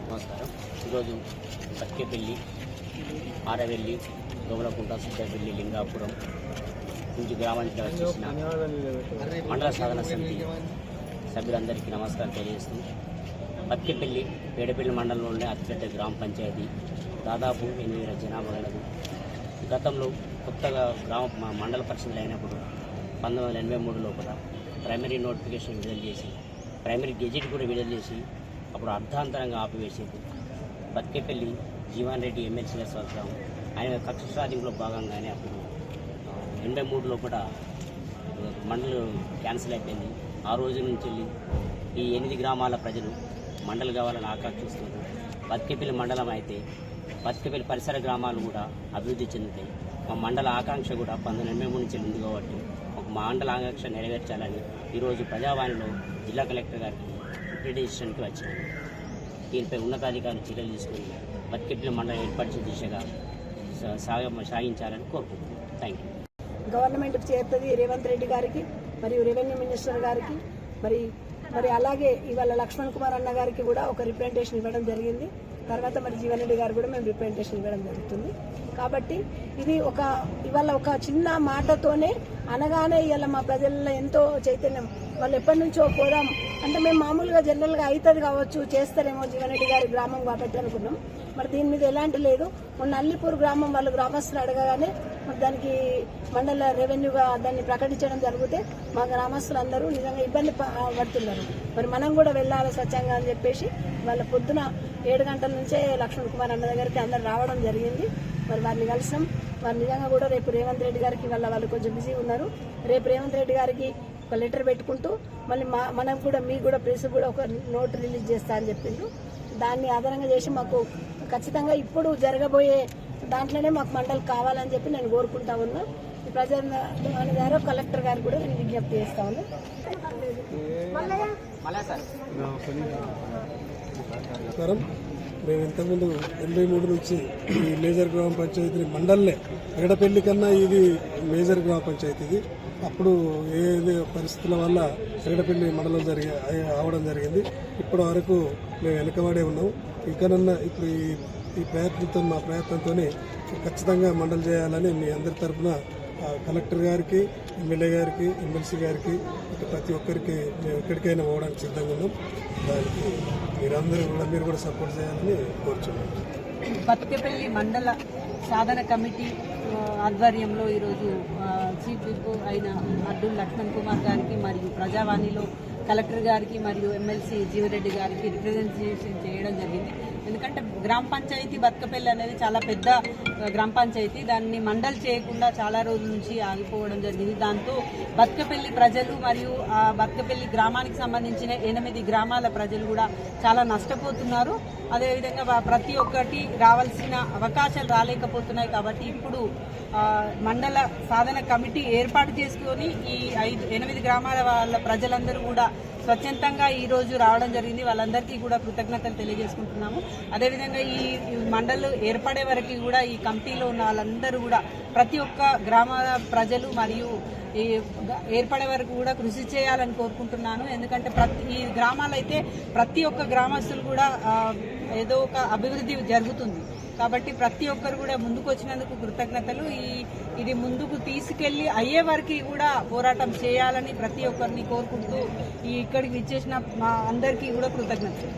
నమస్కారం. ఈరోజు బట్కేపల్లి, ఆరవెల్లి, దోమలకుంట, సుద్దపల్లి, లింగాపురం నుంచి గ్రామానికి వచ్చేసిన మండల సాధన సమితి సభ్యులందరికీ నమస్కారం తెలియజేస్తూ, బట్కేపల్లి పేడపల్లి మండలంలోనే అతిపెద్ద గ్రామ పంచాయతీ, దాదాపు 8,000 జనాభా గలదు. గతంలో కొత్తగా మండల పరిషత్లు అయినప్పుడు 1983 లోపల ప్రైమరీ నోటిఫికేషన్ విడుదల చేసి, ప్రైమరీ గెజెట్ కూడా విడుదల చేసి అప్పుడు అర్ధాంతరంగా ఆపివేసేది. బట్కేపల్లి జీవన్ రెడ్డి ఎమ్మెల్సీగా స్వగ్రామం. ఆయన కక్ష సాధింపులో భాగంగానే అప్పుడు 83 లోపల మండలం క్యాన్సిల్ అయిపోయింది. ఆ రోజు నుంచి వెళ్ళి ఈ 8 గ్రామాల ప్రజలు మండలి కావాలని ఆకాంక్షిస్తున్నారు. బట్కేపల్లి మండలం అయితే బట్కేపల్లి పరిసర గ్రామాలు కూడా అభివృద్ధి చెందుతాయి. మా మండల ఆకాంక్ష కూడా 1983 నుంచి ఉంది కాబట్టి ఒక మండల ఆకాంక్ష నెరవేర్చాలని ఈరోజు ప్రజావాణిలో జిల్లా కలెక్టర్ గారికి రిప్రజెంటేషన్కి వచ్చినాను. దీనిపై ఉన్నతాధికారులు చర్యలు తీసుకుని బట్కేపల్లి మండలం ఏర్పాటు దిశగా సాగించాలని కోరుకుంటున్నాను. Thank you. గవర్నమెంట్కి చేరుతుంది రేవంత్ రెడ్డి గారికి మరియు రెవెన్యూ మినిస్టర్ గారికి మరి అలాగే ఇవాళ లక్ష్మణ్ కుమార్ అన్న గారికి కూడా ఒక రిప్రజెంటేషన్ ఇవ్వడం జరిగింది. తర్వాత మరి జీవన్ రెడ్డి గారు కూడా మేము రిప్రజెంటేషన్ ఇవ్వడం జరుగుతుంది. కాబట్టి ఇది ఇవాళ ఒక చిన్న మాటతోనే అనగానే ఇవాళ మా ప్రజల్లో ఎంతో చైతన్యం. వాళ్ళు ఎప్పటి నుంచో పోదాం అంటే మేము మామూలుగా జనరల్గా అవుతుంది కావచ్చు, చేస్తారేమో జీవన్ రెడ్డి గారి గ్రామం కాబట్టి అనుకున్నాం. మరి దీని మీద ఎలాంటి లేదు. మొన్న అల్లిపూర్ గ్రామం వాళ్ళు గ్రామస్తులు అడగగానే మరి దానికి మండల రెవెన్యూగా దాన్ని ప్రకటించడం జరిగితే మా గ్రామస్తులందరూ నిజంగా ఇబ్బంది పడుతున్నారు. మరి మనం కూడా వెళ్ళాలి స్వచ్ఛంగా అని చెప్పేసి వాళ్ళ పొద్దున 7 గంటల నుంచే లక్ష్మణ్ కుమార్ అన్న దగ్గరికి అందరు రావడం జరిగింది. మరి వారిని కలిసినాం. వారు నిజంగా కూడా రేపు రేవంత్ రెడ్డి గారికి వాళ్ళు కొంచెం బిజీ ఉన్నారు. రేపు రేవంత్ రెడ్డి గారికి ఒక లెటర్ పెట్టుకుంటూ మళ్ళీ మనం కూడా మీకు కూడా ప్రెస్ కూడా ఒక నోట్ రిలీజ్ చేస్తా అని చెప్పిండ్రు. దాన్ని ఆధారంగా చేసి మాకు ఖచ్చితంగా ఇప్పుడు జరగబోయే దాంట్లోనే మాకు మండలి కావాలని చెప్పి నేను కోరుకుంటా ఉన్నా. ఈ ప్రజల ద్వారా కలెక్టర్ గారు కూడా నేను విజ్ఞప్తి చేస్తా ఉన్నా. మేము ఇంతకుముందు 83 నుంచి ఈ మేజర్ గ్రామ పంచాయతీని మండల్లే ఎగడపల్లి కన్నా ఇది మేజర్ గ్రామ పంచాయతీ. ఇది అప్పుడు ఏది పరిస్థితుల వల్ల ఎగడపల్లి మండలం అవడం జరిగింది. ఇప్పటి వరకు మేము వెనుకబడే ఉన్నాం. ఇకనన్నా ఇప్పుడు ఈ ప్రయత్నంతో మా ప్రయత్నంతోనే ఖచ్చితంగా మండలి చేయాలని మీ అందరి తరఫున కలెక్టర్ గారికి, ఎమ్మెల్యే గారికి, ఎమ్మెల్సీ గారికి, ప్రతి ఒక్కరికి మేము ఎక్కడికైనా పోవడానికి సిద్ధంగా ఉన్నాం. దానికి మీరు కూడా సపోర్ట్ చేయాలని కోరుచున్నాం. బట్కేపల్లి మండల సాధన కమిటీ ఆధ్వర్యంలో ఈరోజు చీఫ్ విప్ అయిన అడ్డు లక్ష్మణ్ కుమార్ గారికి మరియు ప్రజావాణిలో కలెక్టర్ గారికి మరియు ఎమ్మెల్సీ జీవరెడ్డి గారికి రిప్రజెంటేషన్ చేయడం జరిగింది. ఎందుకంటే గ్రామ పంచాయతీ బట్కేపల్లి అనేది చాలా పెద్ద గ్రామ పంచాయతీ. దాన్ని మండలి చేయకుండా చాలా రోజుల నుంచి ఆగిపోవడం జరిగింది. దాంతో బట్కేపల్లి ప్రజలు మరియు ఆ బట్కేపల్లి గ్రామానికి సంబంధించిన 8 గ్రామాల ప్రజలు కూడా చాలా నష్టపోతున్నారు. అదేవిధంగా ప్రతి ఒక్కటి రావాల్సిన అవకాశాలు రాలేకపోతున్నాయి. కాబట్టి ఇప్పుడు మండల సాధన కమిటీ ఏర్పాటు చేసుకొని ఈ 8 గ్రామాల వాళ్ళ ప్రజలందరూ కూడా స్వచ్ఛందంగా ఈ రోజు రావడం జరిగింది. వాళ్ళందరికీ కూడా కృతజ్ఞతలు తెలియజేసుకుంటున్నాము. అదేవిధంగా ఈ మండలి ఏర్పడే వరకు కూడా ఈ కమిటీలో ఉన్న వాళ్ళందరూ కూడా ప్రతి ఒక్క గ్రామ ప్రజలు మరియు ఈ ఏర్పడే వరకు కూడా కృషి చేయాలని కోరుకుంటున్నాను. ఎందుకంటే ఈ గ్రామాలైతే ప్రతి ఒక్క గ్రామస్తులు కూడా ఏదో ఒక అభివృద్ధి జరుగుతుంది. కాబట్టి ప్రతి ఒక్కరు కూడా ముందుకు వచ్చినందుకు కృతజ్ఞతలు. ఇది ముందుకు తీసుకెళ్లి అయ్యే వరకు కూడా పోరాటం చేయాలని ప్రతి ఒక్కరిని కోరుకుంటూ ఇక్కడికి విచ్చేసిన మా అందరికీ కూడా కృతజ్ఞతలు.